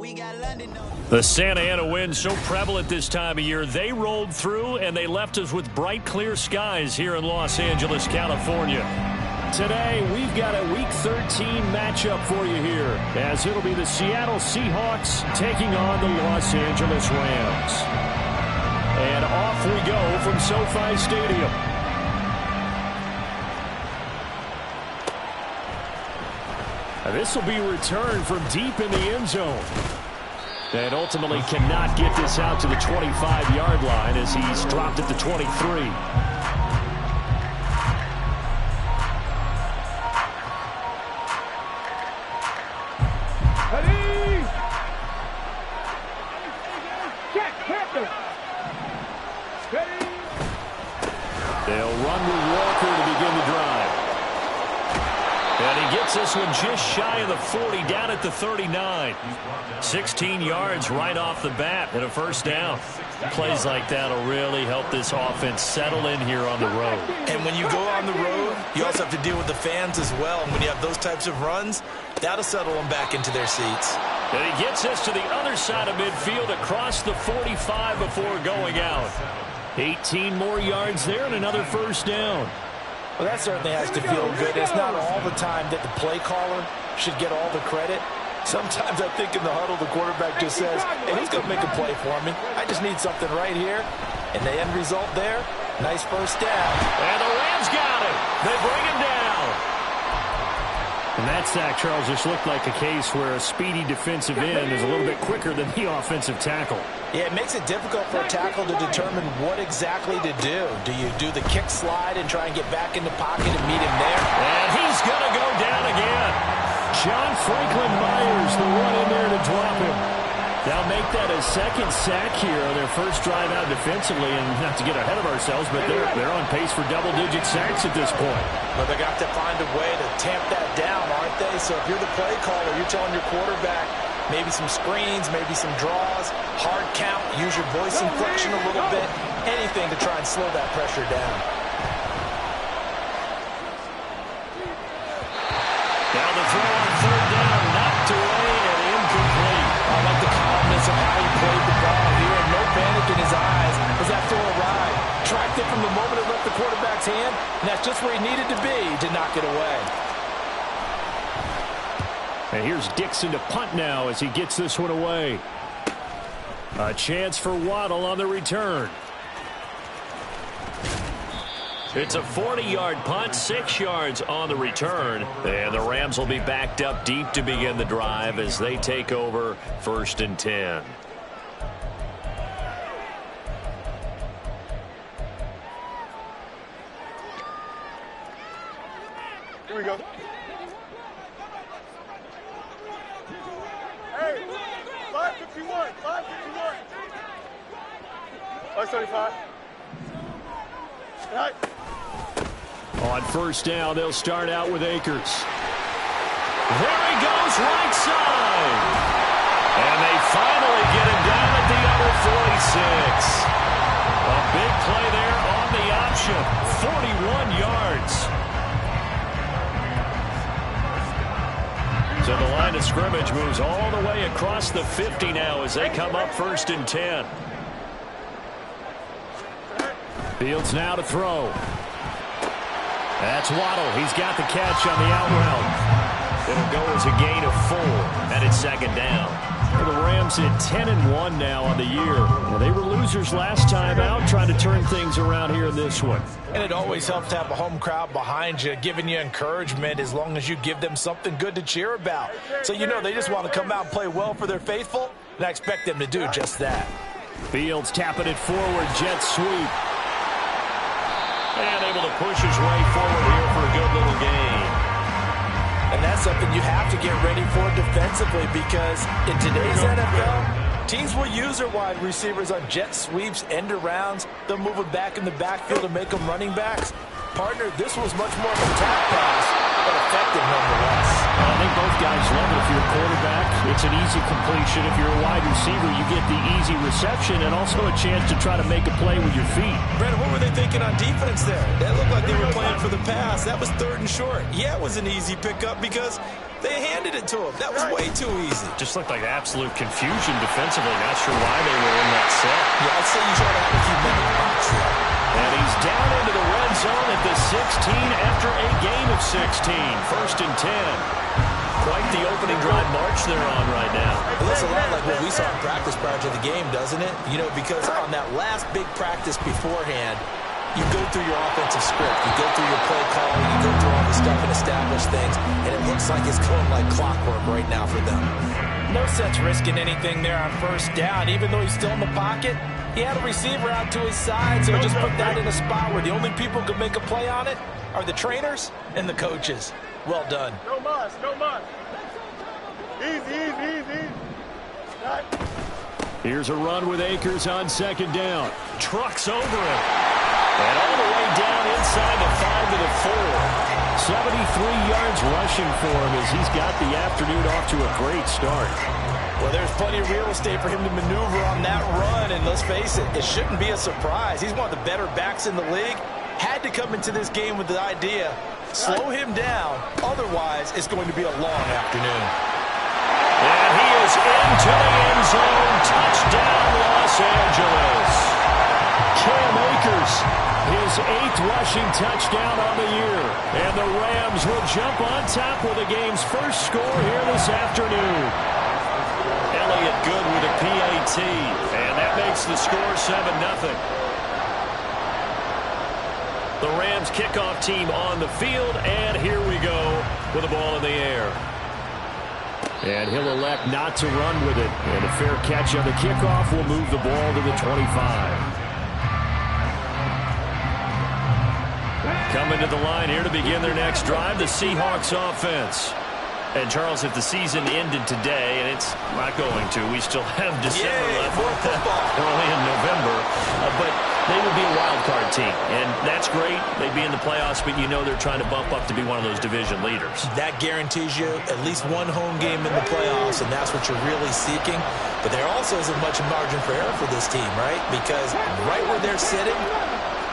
The Santa Ana wind so prevalent this time of year, they rolled through and they left us with bright, clear skies here in Los Angeles, California. Today, we've got a Week 13 matchup for you here, as it'll be the Seattle Seahawks taking on the Los Angeles Rams. And off we go from SoFi Stadium. This will be returned from deep in the end zone. And ultimately cannot get this out to the 25-yard line as he's dropped at the 23. They'll run with Walker to begin the drive. And he gets this one just shy of the 40, down at the 39. 16 yards right off the bat and a first down. Plays like that will really help this offense settle in here on the road. And when you go on the road, you also have to deal with the fans as well. And when you have those types of runs, that'll settle them back into their seats. And he gets this to the other side of midfield across the 45 before going out. 18 more yards there and another first down. Well, that certainly has to feel good. It's not all the time that the play caller should get all the credit. Sometimes I think in the huddle, the quarterback just says, hey, he's going to make a play for me. I just need something right here. And the end result there, nice first down. And the Rams got it. They bring him down. And that sack, Charles, just looked like a case where a speedy defensive end is a little bit quicker than the offensive tackle. Yeah, it makes it difficult for a tackle to determine what exactly to do. Do you do the kick slide and try and get back in the pocket and meet him there? And he's going to go down again. John Franklin Myers, the one in there to drop him. They'll make that a second sack here on their first drive out defensively, and not to get ahead of ourselves, but they're on pace for double-digit sacks at this point. But they got to find a way to tamp that down, aren't they? So if you're the play caller, you're telling your quarterback maybe some screens, maybe some draws, hard count, use your voice inflection a little bit, anything to try and slow that pressure down. Now the throw on third down, knocked away and incomplete. I like the calmness of how he played the ball here, and no panic in his eyes as that throw arrived. Tracked it from the moment it left the quarterback's hand, and that's just where he needed to be to knock it away. And here's Dixon to punt now as he gets this one away. A chance for Waddle on the return. It's a 40-yard punt, 6 yards on the return. And the Rams will be backed up deep to begin the drive as they take over 1st and 10. Here we go. Hey, 551, 551. 575. Right. On first down, they'll start out with Akers. There he goes, right side. And they finally get him down at the other 46. A big play there on the option. 41 yards. So the line of scrimmage moves all the way across the 50 now as they come up 1st and 10. Fields now to throw. That's Waddle. He's got the catch on the out route. It'll go as a gain of 4, and it's 2nd down. Well, the Rams at 10-1 now on the year. Well, they were losers last time out, trying to turn things around here in this one. And it always helps to have a home crowd behind you, giving you encouragement as long as you give them something good to cheer about. So you know they just want to come out and play well for their faithful, and I expect them to do just that. Fields tapping it forward, jet sweep. And able to push his way forward here for a good little gain. And that's something you have to get ready for defensively, because in today's NFL, teams will use their wide receivers on jet sweeps, end arounds. They'll move them back in the backfield to make them running backs. Partner, this was much more of a tap pass, but effective nonetheless. I think both guys love it. If you're a quarterback, it's an easy completion. If you're a wide receiver, you get the easy reception and also a chance to try to make a play with your feet. Brandon, what were they thinking on defense there? That looked like they were playing for the pass. That was 3rd and short. Yeah, it was an easy pickup because They handed it to him. That was way too easy. Just looked like absolute confusion defensively. Not sure why they were in that set. Yeah, I'd say you try to have a few men in the box there. And he's down into the red zone at the 16 after a game of 16. 1st and 10. Quite the opening drive march they're on right now. It looks a lot like what we saw in practice prior to the game, doesn't it? You know, because on that last big practice beforehand, you go through your offensive script, you go through your play call, you go through all the stuff and establish things, and it looks like it's going like clockwork right now for them. No sense risking anything there on 1st down. Even though he's still in the pocket, he had a receiver out to his side, so just put that in a spot where the only people who could make a play on it are the trainers and the coaches. Well done. No muss, no muss. Easy. Right. Here's a run with Akers on 2nd down. Trucks over him. And all the way down inside the 5 to the 4. 73 yards rushing for him as he's got the afternoon off to a great start. Well, there's plenty of real estate for him to maneuver on that run, and let's face it, it shouldn't be a surprise. He's one of the better backs in the league. Had to come into this game with the idea, slow him down, otherwise it's going to be a long afternoon. And he is into the end zone. Touchdown, Los Angeles. Cam Akers, his 8th rushing touchdown on the year. And the Rams will jump on top with the game's first score here this afternoon. Elliott good with a PAT. And that makes the score 7-0. The Rams kickoff team on the field, and here we go with the ball in the air. And he'll elect not to run with it. And a fair catch on the kickoff will move the ball to the 25. Coming to the line here to begin their next drive, the Seahawks offense. And, Charles, if the season ended today, and it's not going to, we still have December left. We're only in November. But they would be a wild card team. And that's great. They'd be in the playoffs, but you know they're trying to bump up to be one of those division leaders. That guarantees you at least one home game in the playoffs, and that's what you're really seeking. But there also isn't much margin for error for this team, right? Because right where they're sitting,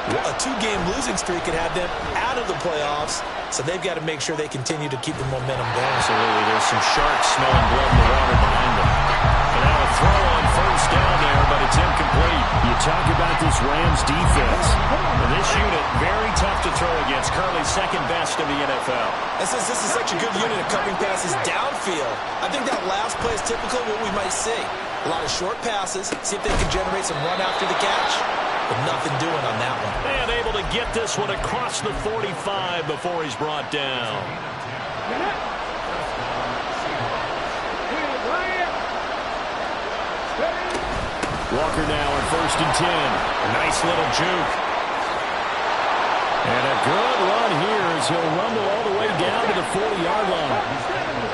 a 2-game losing streak could have them out of the playoffs, so they've got to make sure they continue to keep the momentum going. Absolutely. There's some sharks smelling blood in the water behind them. And now a throw on 1st down there, but it's incomplete. You talk about this Rams defense. And this unit, very tough to throw against. Currently 2nd best in the NFL. And since this is such a good unit of covering passes downfield, I think that last play is typical of what we might see. A lot of short passes, see if they can generate some run after the catch. But nothing doing on that one. And able to get this one across the 45 before he's brought down. Walker now on 1st and 10. A nice little juke. And a good run here as he'll rumble all the way down to the 40-yard line.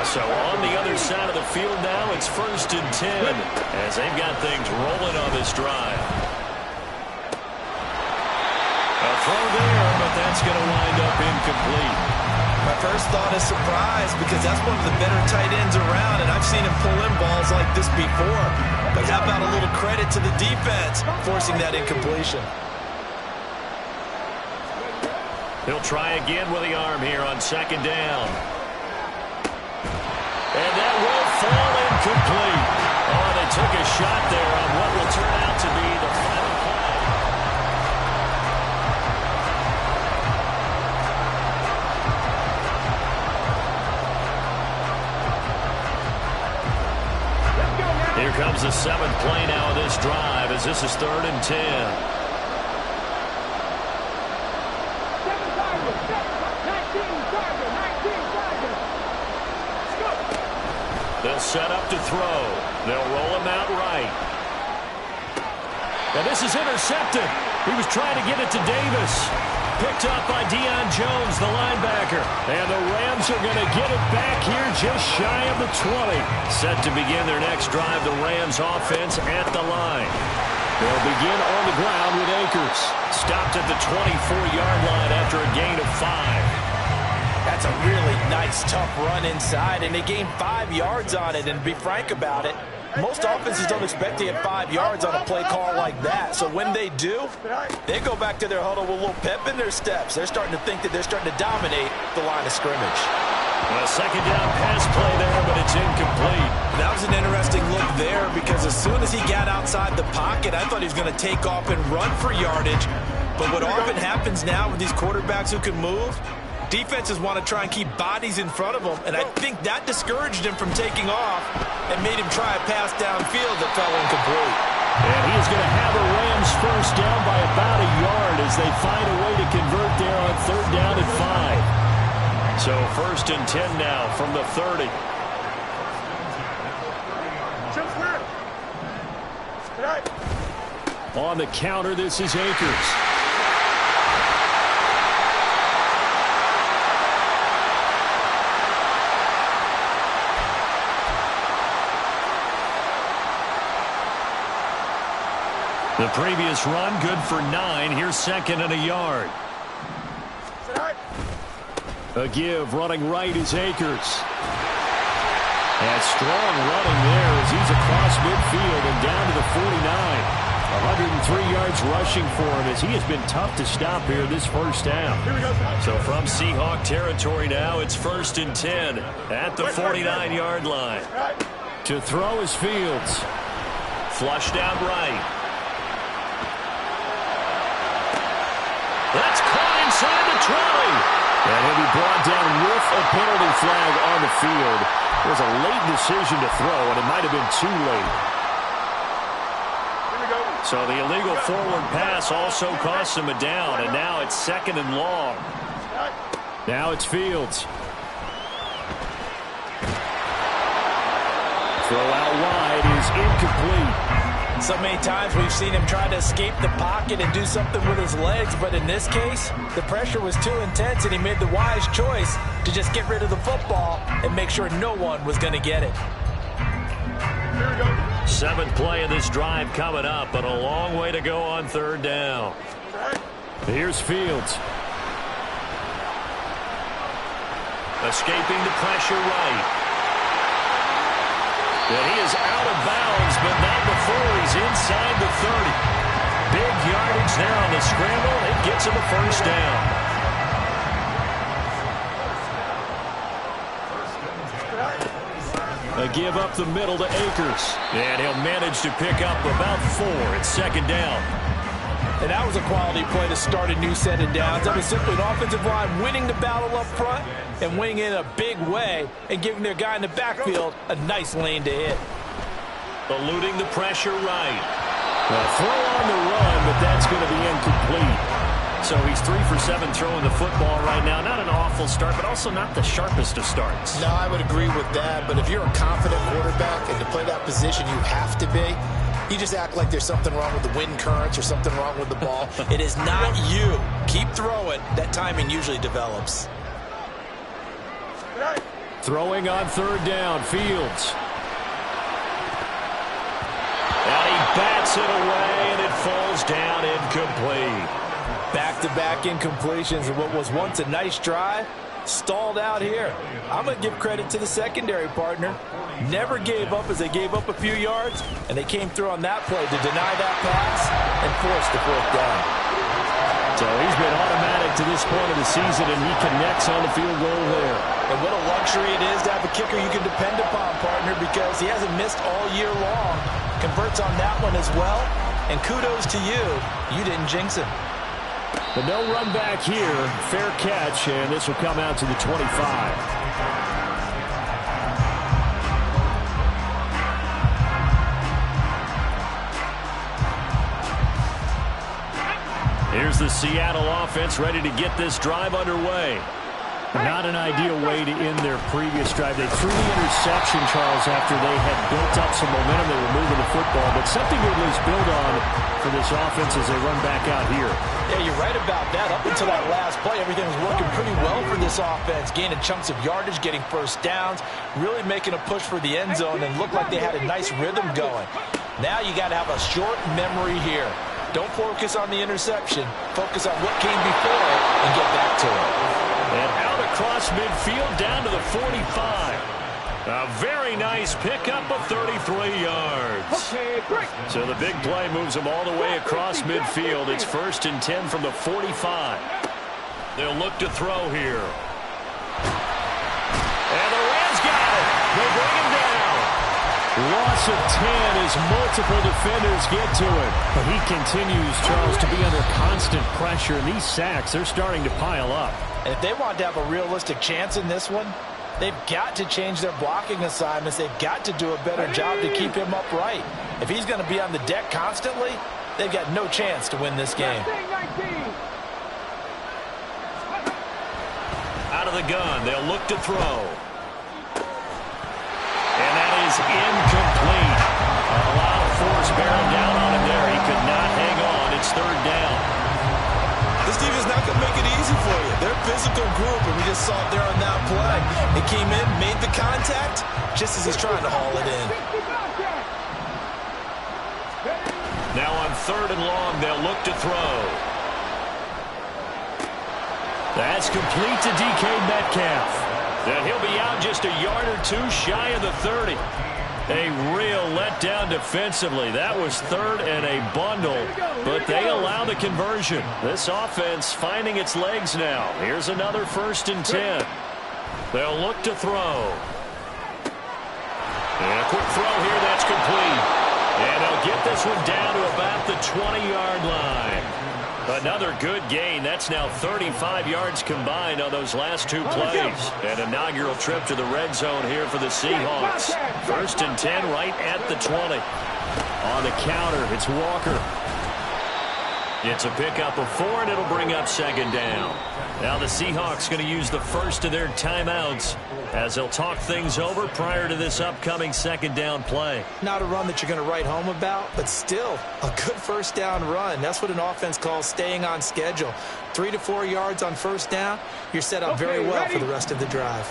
So on the other side of the field now, it's 1st and 10 as they've got things rolling on this drive. A throw there, but that's going to wind up incomplete. My first thought is surprise because that's one of the better tight ends around, and I've seen him pull in balls like this before. But how about a little credit to the defense forcing that incompletion? He'll try again with the arm here on 2nd down. And that will fall incomplete. Oh, they took a shot there on what will turn out to be the final play. Here comes the 7th play now of this drive as this is 3rd and 10. They'll set up to throw. They'll roll him out right. And this is intercepted. He was trying to get it to Davis. Picked up by Deion Jones, the linebacker. And the Rams are going to get it back here just shy of the 20. Set to begin their next drive, the Rams offense at the line. They'll begin on the ground with Akers. Stopped at the 24-yard line after a gain of 5. That's a really nice, tough run inside, and they gained 5 yards on it. And to be frank about it, most offenses don't expect to get 5 yards on a play call like that. So when they do, they go back to their huddle with a little pep in their steps. They're starting to think that they're starting to dominate the line of scrimmage. A second down pass play there, but it's incomplete. That was an interesting look there because as soon as he got outside the pocket, I thought he was going to take off and run for yardage. But what often happens now with these quarterbacks who can move, defenses want to try and keep bodies in front of them, and I think that discouraged him from taking off and made him try a pass downfield that fell incomplete. And he is going to have a Rams first down by about a yard as they find a way to convert there on third down and 5. So first and 10 now from the 30. On the counter, this is Akers. The previous run, good for 9. Here's second and a yard. A give, running right is Akers. And strong running there as he's across midfield and down to the 49. 103 yards rushing for him as he has been tough to stop here this first down. So from Seahawk territory now, it's first and 10 at the 49-yard line. To throw is Fields. Flushed out right. That's caught inside the 20. And he'll be brought down with a penalty flag on the field. It was a late decision to throw, and it might have been too late. So the illegal forward pass also costs him a down, and now it's second and long. Now it's Fields. Throw out wide is incomplete. So many times we've seen him try to escape the pocket and do something with his legs, but in this case, the pressure was too intense and he made the wise choice to just get rid of the football and make sure no one was going to get it. Seventh play of this drive coming up, but a long way to go on third down. Here's Fields. Escaping the pressure right. And he is out of bounds, but not before he's inside the 30. Big yardage there on the scramble. It gets him a first down. A give up the middle to Akers. And he'll manage to pick up about 4. It's second down. And that was a quality play to start a new set of downs. That was simply an offensive line winning the battle up front and winning in a big way and giving their guy in the backfield a nice lane to hit. Eluding the pressure right. A throw on the run, but that's going to be incomplete. So he's 3 for 7 throwing the football right now. Not an awful start, but also not the sharpest of starts. No, I would agree with that. But if you're a confident quarterback and to play that position, you have to be. You just act like there's something wrong with the wind currents or something wrong with the ball. It is not you. Keep throwing. That timing usually develops. Throwing on third down, Fields. And he bats it away, and it falls down incomplete. Back-to-back incompletions of what was once a nice drive, stalled out here. I'm going to give credit to the secondary partner. Never gave up as they gave up a few yards, and they came through on that play to deny that pass and force the fourth down. So he's been automatic to this point of the season, and he connects on the field goal there. And what a luxury it is to have a kicker you can depend upon, partner, because he hasn't missed all year long. Converts on that one as well, and kudos to you. You didn't jinx him. But no run back here. Fair catch, and this will come out to the 25. Here's the Seattle offense ready to get this drive underway. Not an ideal way to end their previous drive. They threw the interception, Charles, after they had built up some momentum. They were moving the football, but something to at least build on for this offense as they run back out here. Yeah, you're right about that. Up until that last play, everything was working pretty well for this offense, gaining chunks of yardage, getting first downs, really making a push for the end zone, and looked like they had a nice rhythm going. Now you got to have a short memory here. Don't focus on the interception. Focus on what came before it and get back to it. And out across midfield down to the 45. A very nice pickup of 33 yards. Okay, great. So the big play moves them all the way across midfield. It's first and 10 from the 45. They'll look to throw here. And the Rams got it. They bring him down. Loss of 10 as multiple defenders get to it. But he continues, Charles, to be under constant pressure. And these sacks, they're starting to pile up. And if they want to have a realistic chance in this one, they've got to change their blocking assignments. They've got to do a better job to keep him upright. If he's going to be on the deck constantly, they've got no chance to win this game. Out of the gun, they'll look to throw. And that is incomplete. A lot of force bearing down on him there. He could not hang on. It's third down. This defense is not going to make it easy for you. They're a physical group, and we just saw it there on that play. They came in, made the contact, just as he's trying to haul it in. Now on third and long, they'll look to throw. That's complete to DK Metcalf. And he'll be out just a yard or two shy of the 30. A real letdown defensively. That was third and a bundle, but they allow the conversion. This offense finding its legs now. Here's another 1st and 10. They'll look to throw. And a quick throw here. That's complete. And they'll get this one down to about the 20-yard line. Another good gain. That's now 35 yards combined on those last two plays. An inaugural trip to the red zone here for the Seahawks. 1st and 10 right at the 20. On the counter, it's Walker. It's a pickup of 4, and it'll bring up 2nd down. Now the Seahawks going to use the first of their timeouts as they'll talk things over prior to this upcoming 2nd down play. Not a run that you're going to write home about, but still a good 1st down run. That's what an offense calls staying on schedule. 3 to 4 yards on 1st down. You're set up very well for the rest of the drive.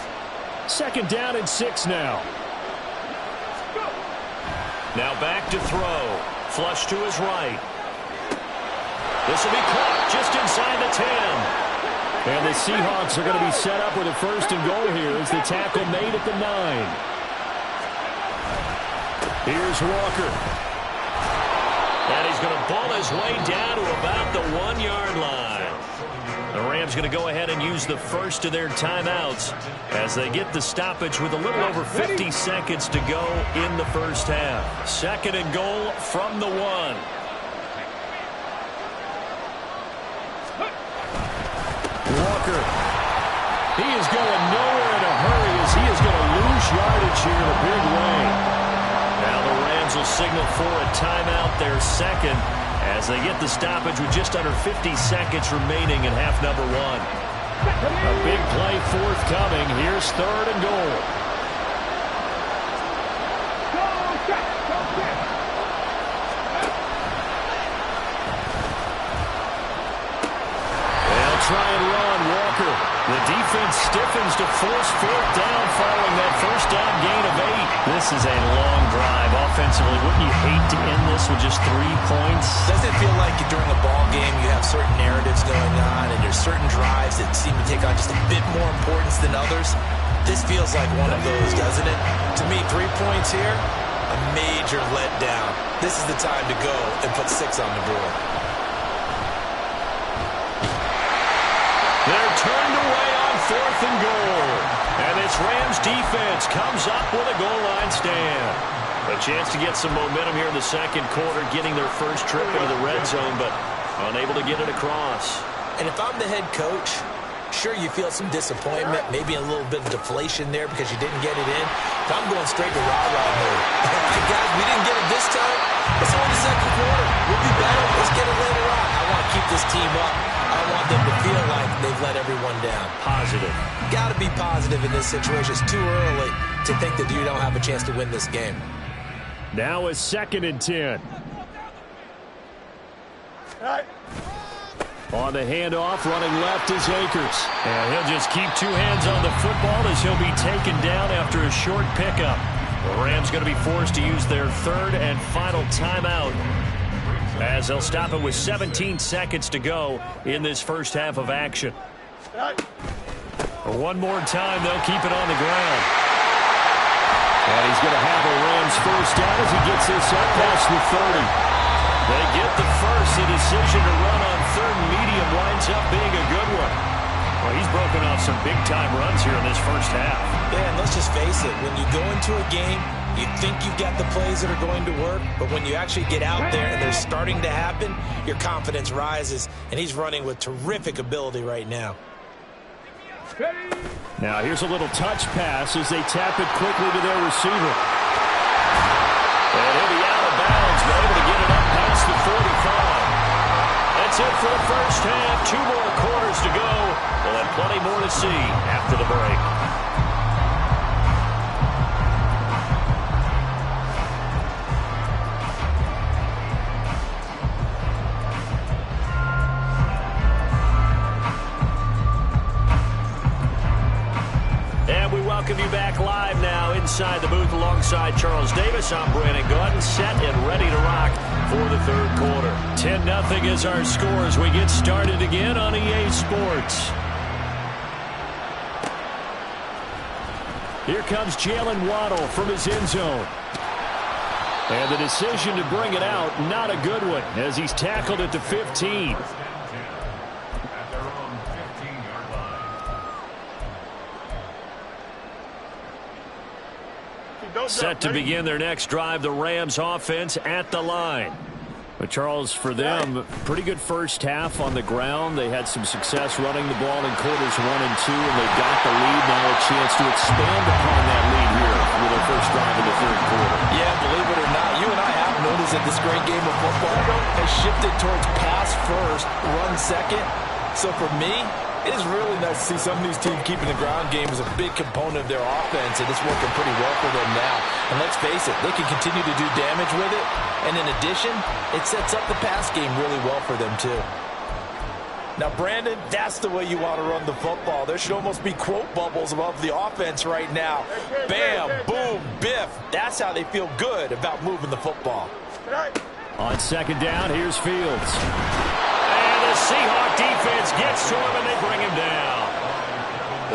2nd down and 6 now. Now back to throw. Flush to his right. This will be caught just inside the 10. And the Seahawks are going to be set up with a 1st and goal here as the tackle made at the 9. Here's Walker. And he's going to ball his way down to about the 1-yard line. The Rams going to go ahead and use the first of their timeouts as they get the stoppage with a little over 50 seconds to go in the first half. 2nd and goal from the 1. Walker. He is going nowhere in a hurry as he is going to lose yardage here in a big way. Now the Rams will signal for a timeout, their 2nd, as they get the stoppage with just under 50 seconds remaining in half number 1. A big play forthcoming. Here's 3rd and goal. Try and run, Walker. The defense stiffens to force 4th down following that 1st down gain of 8. This is a long drive offensively. Wouldn't you hate to end this with just 3 points? Doesn't it feel like during a ball game you have certain narratives going on and there's certain drives that seem to take on just a bit more importance than others? This feels like one of those, doesn't it? To me, 3 points here, a major letdown. This is the time to go and put 6 on the board. They're turned away on 4th and goal. And this Rams defense comes up with a goal line stand. A chance to get some momentum here in the 2nd quarter, getting their first trip into the red zone, but unable to get it across. And if I'm the head coach, sure you feel some disappointment, maybe a little bit of deflation there because you didn't get it in. But I'm going straight to rah-rah mode. All right, guys, we didn't get it this time. It's only the 2nd quarter. We'll be better. Let's get it later on. I want to keep this team up. I want them to feel like they've let everyone down. Positive. Got to be positive in this situation. It's too early to think that you don't have a chance to win this game. Now a 2nd and 10. On the handoff, running left is Akers. And he'll just keep 2 hands on the football as he'll be taken down after a short pickup. The Rams going to be forced to use their 3rd and final timeout as they'll stop it with 17 seconds to go in this first half of action. One more time, they'll keep it on the ground. And he's going to have a Rams 1st down as he gets this up past the 30. They get the first. The decision to run on 3rd and medium winds up being a good one. Well, he's broken off some big-time runs here in this first half. Yeah, and let's just face it. When you go into a game, you think you've got the plays that are going to work, but when you actually get out there and they're starting to happen, your confidence rises, and he's running with terrific ability right now. Now here's a little touch pass as they tap it quickly to their receiver. And he'll be out of bounds, but able to get it up past the 45. That's it for the first half. 2 more quarters to go. We'll have plenty more to see after the break. Welcome you back live now inside the booth alongside Charles Davis. I'm Brandon Gaudin, set and ready to rock for the third quarter. 10-0 is our score as we get started again on EA Sports. Here comes Jalen Waddle from his end zone. And the decision to bring it out, not a good one, as he's tackled at the 15. Set to begin their next drive, the Rams offense at the line. But Charles, for them, pretty good first half on the ground. They had some success running the ball in quarters 1 and 2, and they got the lead. Now a chance to expand upon that lead here with their first drive in the third quarter. Yeah, believe it or not, you and I have noticed that this great game of football has shifted towards pass first, run second. So for me, it is really nice to see some of these teams keeping the ground game as a big component of their offense, and it's working pretty well for them now. And let's face it, they can continue to do damage with it. And in addition, it sets up the pass game really well for them too. Now, Brandon, that's the way you want to run the football. There should almost be quote bubbles above the offense right now. Bam, boom, biff. That's how they feel good about moving the football. On second down, here's Fields. And the Seahawk defense gets to him, and they bring him down.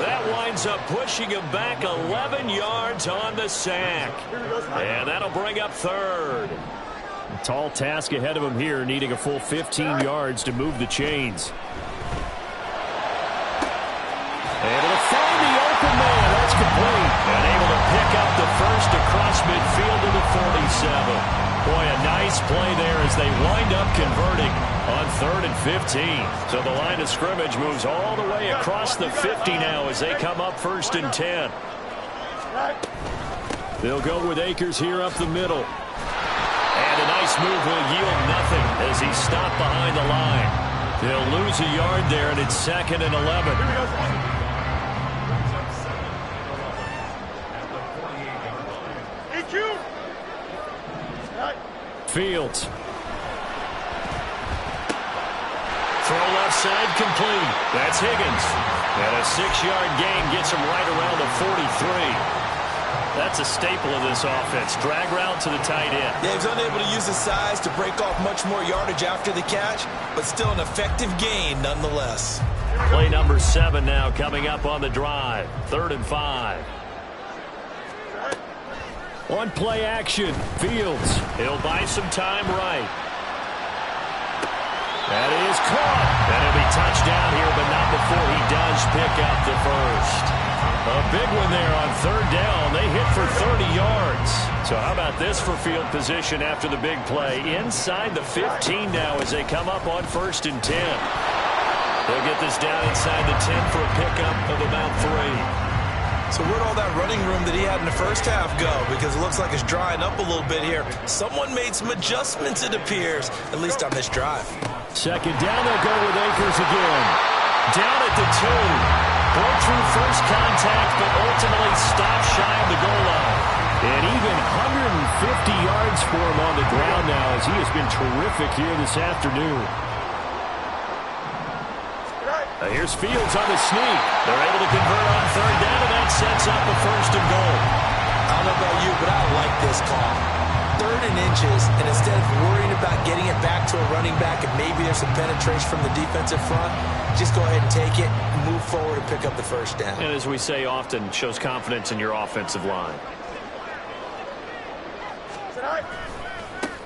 That winds up pushing him back 11 yards on the sack. And that'll bring up third. A tall task ahead of him here, needing a full 15 yards to move the chains. Able to find the open man. That's complete. And able to pick up the first across midfield to the 47. Boy, a nice play there as they wind up converting on 3rd and 15. So the line of scrimmage moves all the way across the 50 now as they come up 1st and 10. They'll go with Akers here up the middle. And a nice move will yield nothing as he's stopped behind the line. They'll lose a yard there, and it's 2nd and 11. Fields. Throw left side complete. That's Higgins. And a 6-yard gain gets him right around the 43. That's a staple of this offense. Drag route to the tight end. Yeah, he's unable to use his size to break off much more yardage after the catch, but still an effective gain nonetheless. Play number 7 now coming up on the drive. 3rd and 5. On play action, Fields. He'll buy some time right. That is caught. And he'll be touchdown here, but not before he does pick up the first. A big one there on 3rd down. They hit for 30 yards. So how about this for field position after the big play? Inside the 15 now as they come up on 1st and 10. They'll get this down inside the 10 for a pickup of about 3. So where'd all that running room that he had in the first half go? Because it looks like it's drying up a little bit here. Someone made some adjustments, it appears, at least on this drive. 2nd down, they'll go with Akers again. Down at the 2. Broke through first contact, but ultimately stopped shy of the goal line. And even 150 yards for him on the ground now as he has been terrific here this afternoon. Here's Fields on the sneak. They're able to convert on 3rd down, and that sets up a 1st and goal. I don't know about you, but I like this call. 3rd and inches, and instead of worrying about getting it back to a running back and maybe there's some penetration from the defensive front, just go ahead and take it, move forward, and pick up the 1st down. And as we say often, shows confidence in your offensive line.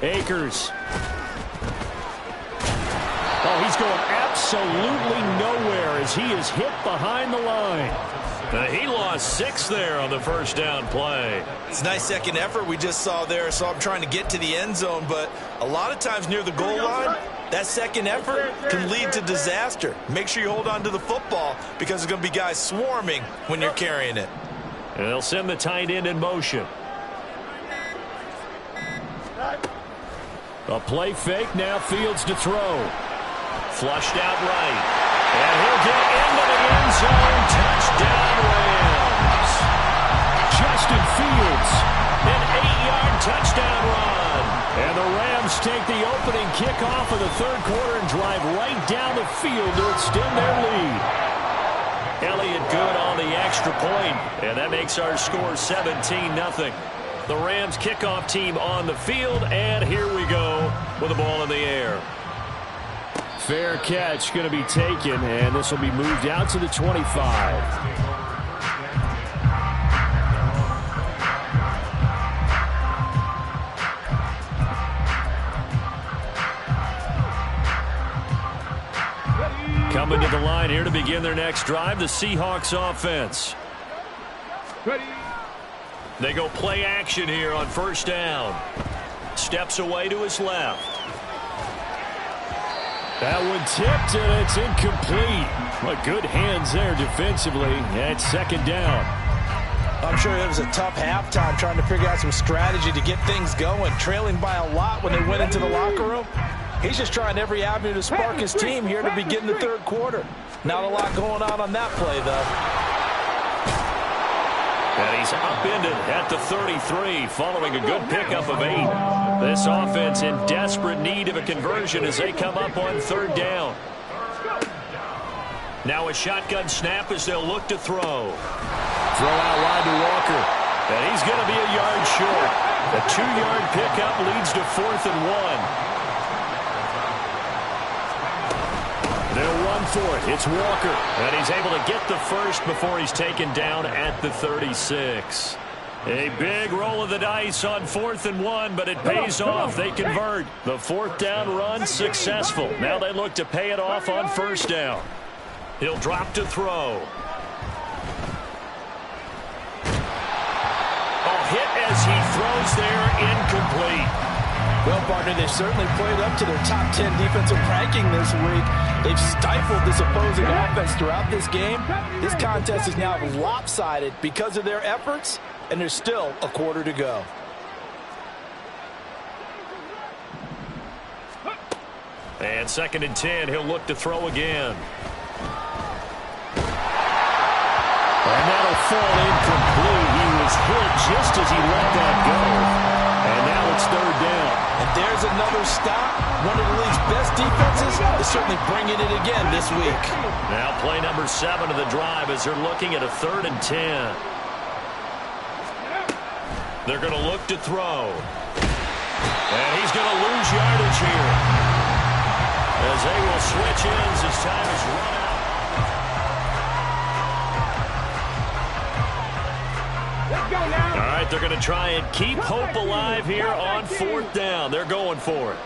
Akers. Oh, he's He's going absolutely nowhere as he is hit behind the line. He lost 6 there on the first down play. It's a nice second effort we just saw there. So I'm trying to get to the end zone, but a lot of times near the goal line, that second effort can lead to disaster. Make sure you hold on to the football because there's going to be guys swarming when you're carrying it. And they'll send the tight end in motion. A play fake, now Fields to throw. Flushed out right. And he'll get into the end zone. Touchdown, Rams. Justin Fields, an 8-yard touchdown run. And the Rams take the opening kickoff of the third quarter and drive right down the field to extend their lead. Elliott good on the extra point, and that makes our score 17-0. The Rams kickoff team on the field, and here we go with the ball in the air. Fair catch going to be taken, and this will be moved out to the 25. Coming to the line here to begin their next drive, the Seahawks offense. Ready. They go play action here on first down. Steps away to his left. That one tipped, and it's incomplete. But good hands there defensively at second down. I'm sure it was a tough halftime trying to figure out some strategy to get things going. Trailing by a lot when they went into the locker room. He's just trying every avenue to spark his team here to begin the third quarter. Not a lot going on that play, though. And he's upended at the 33 following a good pickup of 8. This offense in desperate need of a conversion as they come up on third down. Now a shotgun snap as they'll look to throw. Throw out wide to Walker. And he's going to be a yard short. A 2-yard pickup leads to 4th and 1. They'll run for it. It's Walker. And he's able to get the first before he's taken down at the 36. A big roll of the dice on 4th and 1, but it pays off. They convert. The 4th down run successful. Now they look to pay it off on first down. He'll drop to throw. Hit as he throws there, incomplete. Well, partner, they've certainly played up to their top 10 defensive ranking this week. They've stifled this opposing offense throughout this game. This contest is now lopsided because of their efforts, and there's still a quarter to go. And 2nd and 10, he'll look to throw again. And that'll fall incomplete. He was hit just as he let that go. And now it's 3rd down. And there's another stop. One of the league's best defenses is certainly bringing it again this week. Now play number 7 of the drive as they're looking at a 3rd and 10. They're going to look to throw. And he's going to lose yardage here. As they will switch ends as time is run out. All right, they're going to try and keep hope alive here on 4th down. They're going for it.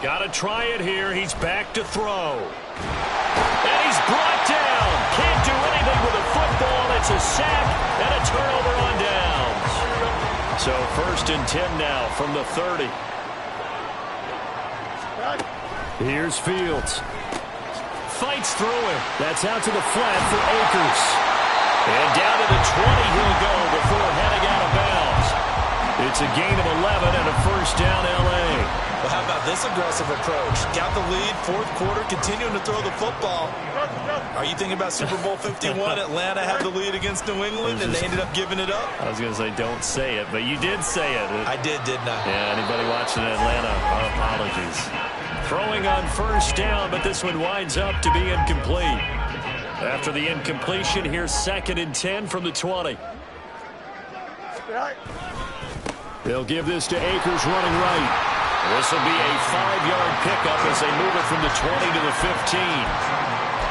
Got to try it here. He's back to throw. And he's brought down. Can't do anything with a football. It's a sack and a turnover on downs. So 1st and 10 now from the 30. Here's Fields. Fights through him. That's out to the flat for Akers. And down to the 20 he'll go before heading out of bounds. It's a gain of 11 and a first down L.A. Well, how about this aggressive approach? Got the lead, 4th quarter, continuing to throw the football. Are you thinking about Super Bowl 51? Atlanta had the lead against New England, and they ended up giving it up? I was going to say don't say it, but you did say it. I did, didn't I? Yeah, anybody watching Atlanta, our apologies. Throwing on first down, but this one winds up to be incomplete. After the incompletion, here's 2nd and 10 from the 20. They'll give this to Akers running right. This will be a 5-yard pickup as they move it from the 20 to the 15.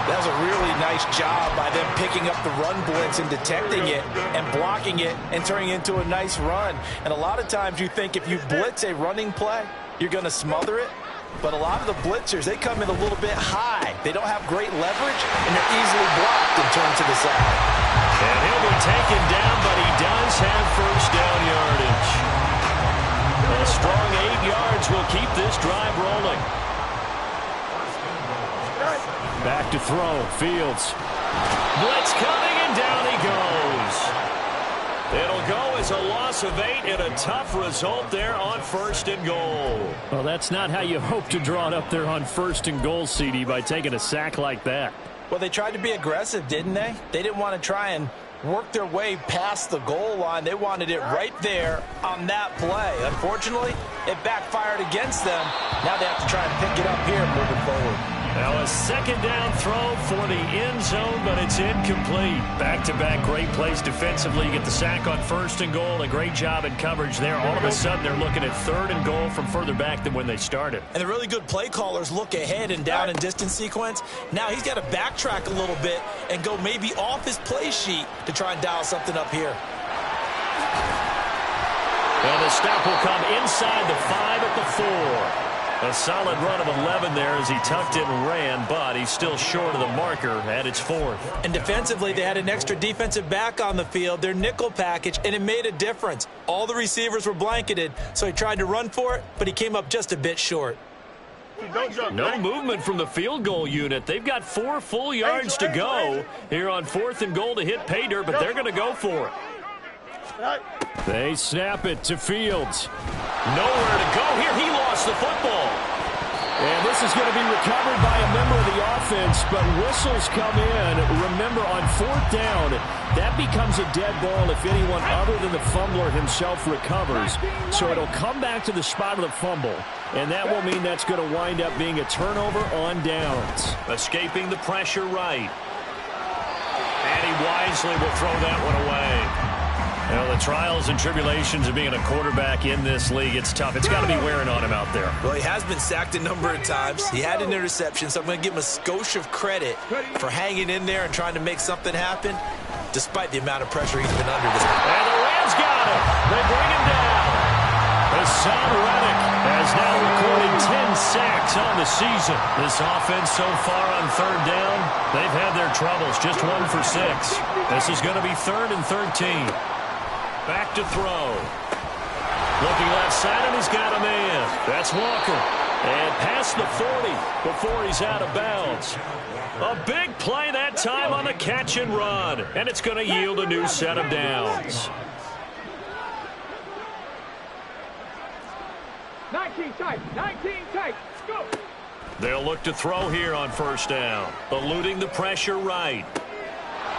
That was a really nice job by them picking up the run blitz and detecting it and blocking it and turning it into a nice run. And a lot of times you think if you blitz a running play, you're going to smother it. But a lot of the blitzers, they come in a little bit high. They don't have great leverage, and they're easily blocked and turned to the side. And he'll be taken down, but he does have first down yardage. A strong 8 yards will keep this drive rolling. Back to throw, Fields. Blitz coming, and down he goes. It'll go as a loss of 8 and a tough result there on 1st and goal. Well, that's not how you hope to draw it up there on 1st and goal, CD, by taking a sack like that. Well, they tried to be aggressive, didn't they? They didn't want to try and work their way past the goal line. They wanted it right there on that play. Unfortunately, it backfired against them. Now they have to try and pick it up here moving forward. Now a 2nd down throw for the end zone, but it's incomplete. Back-to-back great plays defensively. You get the sack on 1st and goal. A great job in coverage there. All of a sudden, they're looking at 3rd and goal from further back than when they started. And the really good play callers look ahead and down and distance sequence. Now he's got to backtrack a little bit and go maybe off his play sheet to try and dial something up here. And the stop will come inside the 5 at the 4. A solid run of 11 there as he tucked it and ran, but he's still short of the marker at its 4th. And defensively, they had an extra defensive back on the field, their nickel package, and it made a difference. All the receivers were blanketed, so he tried to run for it, but he came up just a bit short. No movement from the field goal unit. They've got 4 full yards to go here on 4th and goal to hit pay dirt, but they're going to go for it. They snap it to Fields. Nowhere to go here. He lost the football. And this is going to be recovered by a member of the offense, but whistles come in. Remember, on 4th down, that becomes a dead ball if anyone other than the fumbler himself recovers. So it'll come back to the spot of the fumble, and that will mean that's going to wind up being a turnover on downs. Escaping the pressure right. And he wisely will throw that one away. Well, the trials and tribulations of being a quarterback in this league, it's tough. It's got to be wearing on him out there. Well, he has been sacked a number of times. He had an interception, so I'm going to give him a skosh of credit for hanging in there and trying to make something happen, despite the amount of pressure he's been under this time. And the Rams got him. They bring him down. Hassan Reddick has now recorded 10 sacks on the season. This offense so far on 3rd down, they've had their troubles. Just 1 for 6. This is going to be 3rd and 13. Back to throw. Looking left side, and he's got a man. That's Walker. And past the 40 before he's out of bounds. A big play that time on the catch and run. And it's going to yield a new set of downs. 19 tight. 19 tight. Go. They'll look to throw here on 1st down. Eluding the pressure right.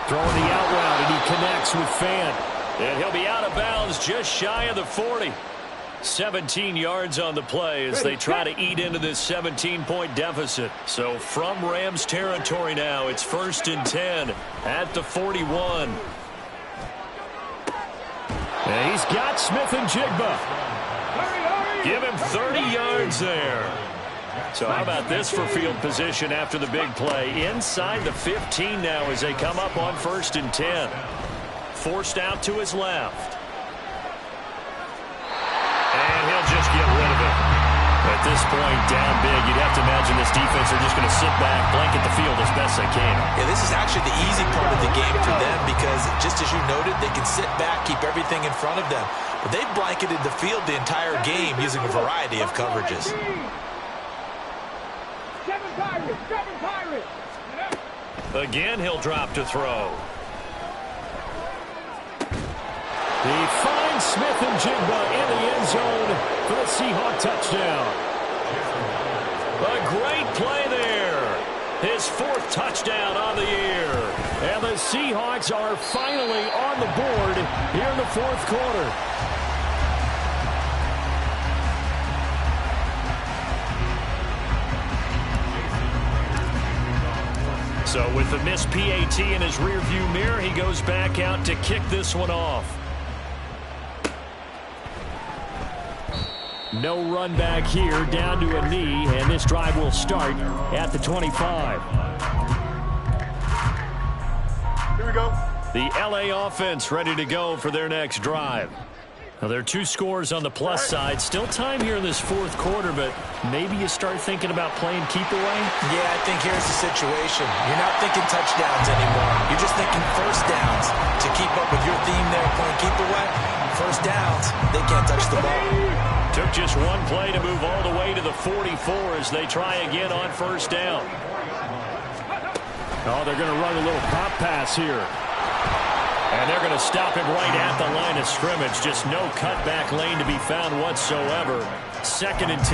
Throwing the out route, and he connects with Fant. And he'll be out of bounds just shy of the 40. 17 yards on the play as they try to eat into this 17-point deficit. So from Rams territory now, it's 1st and 10 at the 41. And he's got Smith and Jigba. Give him 30 yards there. So how about this for field position after the big play? Inside the 15 now as they come up on 1st and 10. Forced out to his left. And he'll just get rid of it. At this point, down big, you'd have to imagine this defense are just going to sit back, blanket the field as best they can. Yeah, this is actually the easy part of the game for them because, just as you noted, they can sit back, keep everything in front of them. But they've blanketed the field the entire game using a variety of coverages. 7 Pirates. 7 Pirates. Again, he'll drop to throw. He finds Smith and Jigba in the end zone for the Seahawk touchdown. A great play there. His 4th touchdown on the year. And the Seahawks are finally on the board here in the 4th quarter. So with the missed PAT in his rearview mirror, he goes back out to kick this one off. No run back here, down to a knee, and this drive will start at the 25. Here we go. The LA offense ready to go for their next drive. Well, there are two scores on the plus side. Still time here in this fourth quarter, but maybe you start thinking about playing keep away? Yeah, I think here's the situation. You're not thinking touchdowns anymore. You're just thinking first downs. To keep up with your theme there, playing keep away, first downs, they can't touch the ball. Took just one play to move all the way to the 44 as they try again on first down. Oh, they're going to run a little pop pass here. And they're going to stop him right at the line of scrimmage. Just no cutback lane to be found whatsoever. 2nd and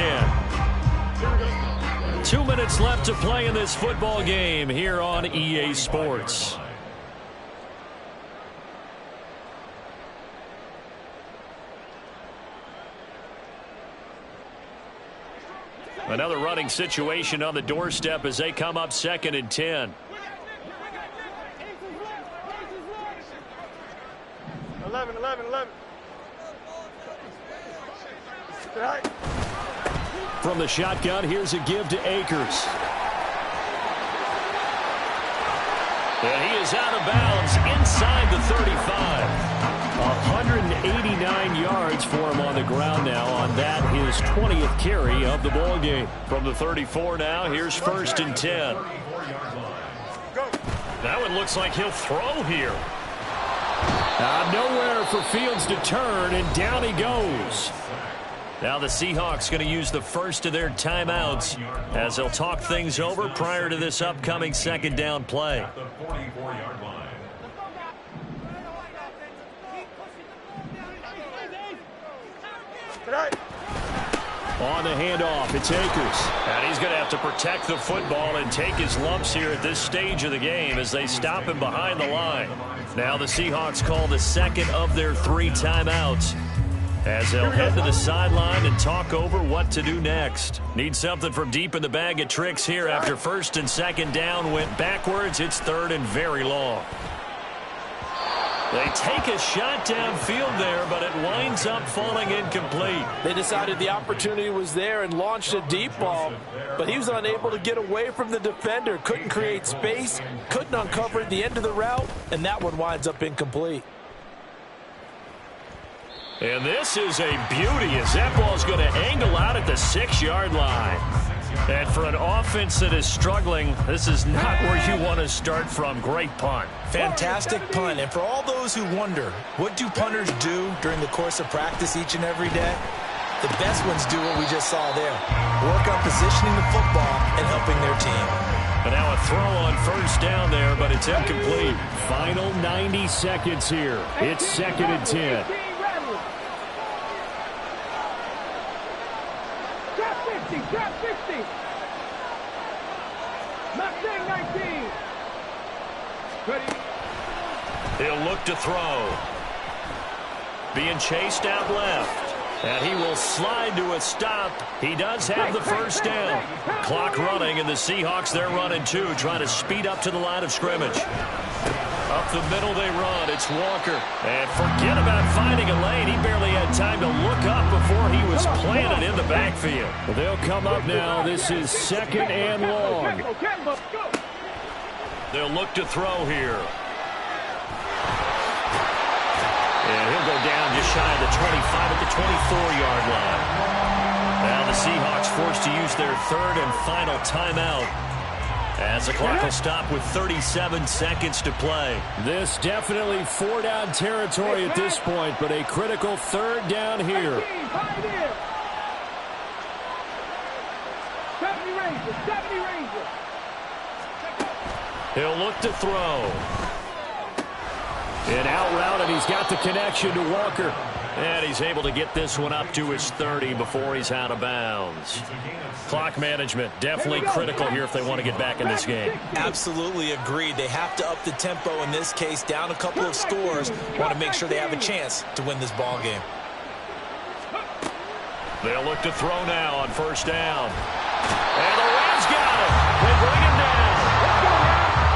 10. 2 minutes left to play in this football game here on EA Sports. Another running situation on the doorstep as they come up 2nd and 10. 11. From the shotgun, here's a give to Akers. And he is out of bounds inside the 35. 189 yards for him on the ground now on that, his 20th carry of the ball game. From the 34 now, here's 1st and 10. That one looks like he'll throw here. Nowhere for Fields to turn, and down he goes. Now the Seahawks going to use the first of their timeouts as they'll talk things over prior to this upcoming 2nd down play. On the handoff, it's Akers. And he's going to have to protect the football and take his lumps here at this stage of the game as they stop him behind the line. Now the Seahawks call the second of their 3 timeouts as they'll head to the sideline and talk over what to do next. Need something from deep in the bag of tricks here after 1st and 2nd down went backwards. It's 3rd and very long. They take a shot downfield there, but it winds up falling incomplete. They decided the opportunity was there and launched a deep ball, but he was unable to get away from the defender, couldn't create space, couldn't uncover the end of the route, and that one winds up incomplete. And this is a beauty as that ball's going to angle out at the 6-yard line. And for an offense that is struggling, this is not where you want to start from. Great punt. Fantastic punt. And for all those who wonder, what do punters do during the course of practice each and every day? The best ones do what we just saw there. Work on positioning the football and helping their team. And now a throw on first down there, but it's incomplete. Final 90 seconds here. It's 2nd and 10. Trap 50. Mustang 19. Ready. He'll look to throw. Being chased out left. And he will slide to a stop. He does have the first down. Clock running, and the Seahawks, they're running too, trying to speed up to the line of scrimmage. Up the middle they run. It's Walker. And forget about finding a lane. He barely had time to look up before he was planted in the backfield. Well, they'll come up now. This is 2nd and long. They'll look to throw here. And he'll go down just shy of the 25 at the 24-yard line. Now the Seahawks forced to use their 3rd and final timeout as the clock will stop with 37 seconds to play. This definitely 4-down territory at this point, but a critical 3rd down here. 70 Rangers. He'll look to throw. An out route, and he's got the connection to Walker. And he's able to get this one up to his 30 before he's out of bounds. Clock management definitely critical here if they want to get back in this game. Absolutely agreed. They have to up the tempo in this case, down a couple of scores. Want to make sure they have a chance to win this ball game. They'll look to throw now on first down. And the Rams got him. They bring him down.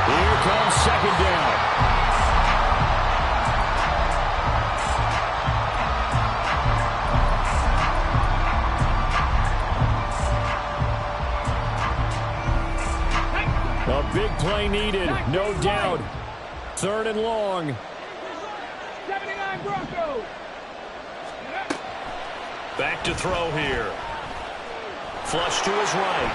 Here comes 2nd down. A big play needed, no doubt. 3rd and long. 79 Broncos. Back to throw here. Flush to his right.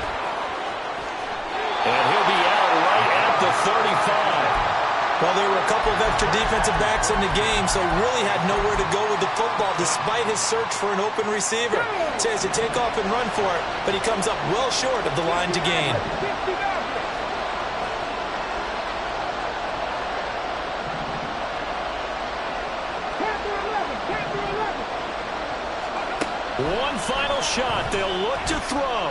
And he'll be out right at the 35. Well, there were a couple of extra defensive backs in the game, so really had nowhere to go with the football despite his search for an open receiver. Says to take off and run for it, but he comes up well short of the line to gain. One final shot. They'll look to throw.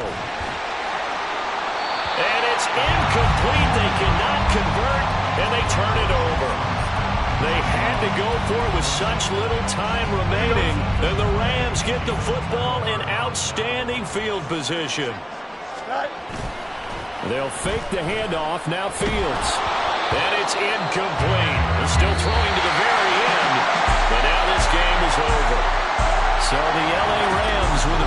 And it's incomplete. They cannot convert, and they turn it over. They had to go for it with such little time remaining, and the Rams get the football in outstanding field position. They'll fake the handoff. Now Fields. And it's incomplete. They're still throwing to the very end, but now this game is over. So the L.A. Rams with a